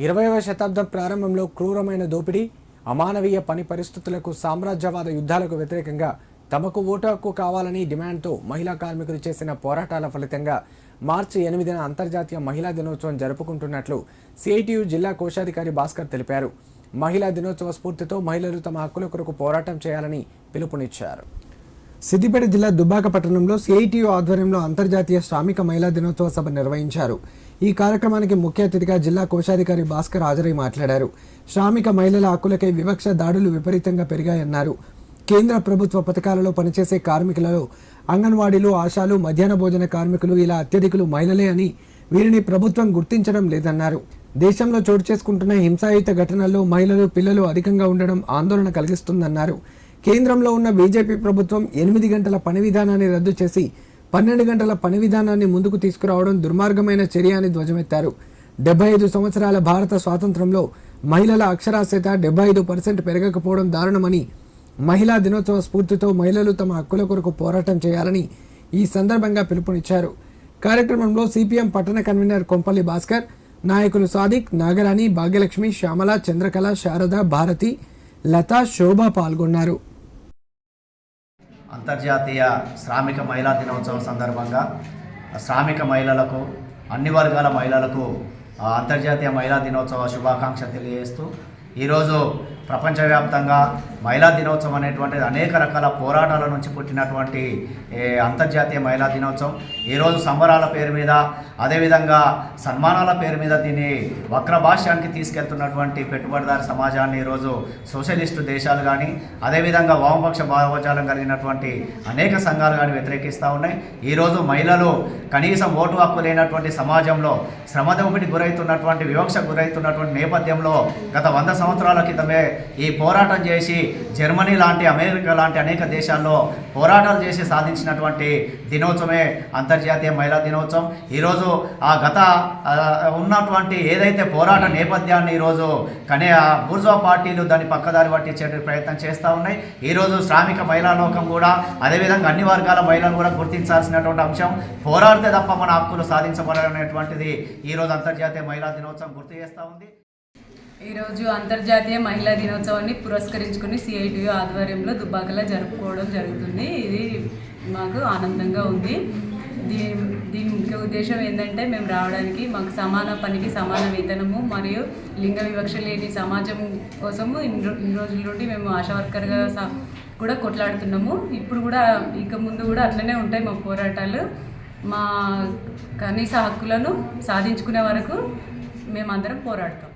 20వ శతాబ్దం ప్రారంభంలో క్రూరమైన దోపిడీ, అమానవీయ పని పరిస్థితులకు, సామ్రాజ్యవాద యుద్ధాలకు వ్యతిరేకంగా తమకు ఓటు హక్కు కావాలని డిమాండ్తో మహిళా కార్మికులు చేసిన పోరాటాల ఫలితంగా మార్చి 8న అంతర్జాతీయ మహిళా దినోత్సవం జరుపుకుంటున్నట్లు సిఐటియు జిల్లా కోశాధికారి భాస్కర్ తెలిపారు. మహిళా దినోత్సవ స్ఫూర్తితో మహిళలు తమ హక్కుల కొరకు పోరాటం చేయాలని పిలుపునిచ్చారు. సిద్దిపేట జిల్లా దుబ్బాక పట్టణంలో సిఐటియు ఆధ్వర్యంలో అంతర్జాతీయ శ్రామిక మహిళా దినోత్సవ సభ నిర్వహించారు. ఈ కార్యక్రమానికి ముఖ్య అతిథిగా జిల్లా కోశాధికారి భాస్కర్ హాజరై మాట్లాడారు. శ్రామిక మహిళల హక్కులకై వివక్ష దాడులు విపరీతంగా పెరిగాయన్నారు. కేంద్ర ప్రభుత్వ పథకాలలో పనిచేసే కార్మికులలో అంగన్వాడీలు, ఆశాలు, మధ్యాహ్న భోజన కార్మికులు ఇలా అత్యధికులు మహిళలే అని, వీరిని ప్రభుత్వం గుర్తించడం లేదన్నారు. దేశంలో చోటు చేసుకుంటున్న హింసాయుత ఘటనల్లో మహిళలు, పిల్లలు అధికంగా ఉండడం ఆందోళన కలిగిస్తుందన్నారు. కేంద్రంలో ఉన్న బీజేపీ ప్రభుత్వం 8 గంటల పని విధానాన్ని రద్దు చేసి 12 గంటల పని విధానాన్ని ముందుకు తీసుకురావడం దుర్మార్గమైన చర్య అని ధ్వజమెత్తారు. 75 సంవత్సరాల భారత స్వాతంత్రంలో మహిళల అక్షరాస్యత 75% పెరగకపోవడం దారుణమని, మహిళా దినోత్సవ స్ఫూర్తితో మహిళలు తమ హక్కుల కొరకు పోరాటం చేయాలని ఈ సందర్భంగా పిలుపునిచ్చారు. కార్యక్రమంలో సిపిఎం పట్టణ కన్వీనర్ కొంపల్లి భాస్కర్, నాయకులు సాదిక్, నాగరాణి, భాగ్యలక్ష్మి, శ్యామల, చంద్రకళ, శారద, భారతి, లత, శోభ పాల్గొన్నారు. అంతర్జాతీయ శ్రామిక మహిళా దినోత్సవం సందర్భంగా శ్రామిక మహిళలకు, అన్ని వర్గాల మహిళలకు అంతర్జాతీయ మహిళా దినోత్సవ శుభాకాంక్షలు తెలియజేస్తూ ఈరోజు ప్రపంచవ్యాప్తంగా మహిళా దినోత్సవం అనేటువంటిది అనేక రకాల పోరాటాల నుంచి పుట్టినటువంటి అంతర్జాతీయ మహిళా దినోత్సవం. ఈరోజు సంబరాల పేరు మీద, అదేవిధంగా సన్మానాల పేరు మీద దీన్ని వక్రభాష్యానికి తీసుకెళ్తున్నటువంటి పెట్టుబడిదారు సమాజాన్ని ఈరోజు సోషలిస్టు దేశాలు కానీ, అదేవిధంగా వామపక్ష భావజాలం కలిగినటువంటి అనేక సంఘాలు కానీ వ్యతిరేకిస్తూ ఉన్నాయి. ఈరోజు మహిళలు కనీసం ఓటు హక్కు లేనటువంటి సమాజంలో, శ్రమదోపిడికి గురవుతున్నటువంటి, వివక్షకు గురవుతున్నటువంటి నేపథ్యంలో గత 100 సంవత్సరాల క్రితమే ఈ పోరాటం చేసి జర్మనీ లాంటి, అమెరికా లాంటి అనేక దేశాల్లో పోరాటాలు చేసి సాధించినటువంటి దినోత్సవమే అంతర్జాతీయ మహిళా దినోత్సవం. ఈరోజు ఆ గత ఉన్నటువంటి ఏదైతే పోరాట నేపథ్యాన్ని ఈరోజు బూర్జువా పార్టీలు దాన్ని పక్కదారి పట్టించే ప్రయత్నం చేస్తూ ఉన్నాయి. ఈరోజు శ్రామిక మహిళా లోకం కూడా, అదేవిధంగా అన్ని వర్గాల మహిళలు కూడా గుర్తించాల్సినటువంటి అంశం. పోరాడితే తప్ప మన హక్కులు సాధించబడనేటువంటిది ఈరోజు అంతర్జాతీయ మహిళా దినోత్సవం గుర్తు చేస్తూ ఉంది. ఈరోజు అంతర్జాతీయ మహిళా దినోత్సవాన్ని పురస్కరించుకుని సిఐటియు ఆధ్వర్యంలో దుబ్బాకలో జరుపుకోవడం జరుగుతుంది. ఇది మాకు ఆనందంగా ఉంది. దీని ముఖ్య ఉద్దేశం ఏంటంటే, మేము రావడానికి మాకు సమాన పనికి సమాన వేతనము మరియు లింగ వివక్ష లేని సమాజం కోసము ఇన్ని రోజుల నుండి మేము ఆశా వర్కర్గా కూడా కొట్లాడుతున్నాము. ఇప్పుడు కూడా ఇక ముందు కూడా అట్లనే ఉంటాయి మా పోరాటాలు. మా కనీస హక్కులను సాధించుకునే వరకు మేమందరం పోరాడతాం.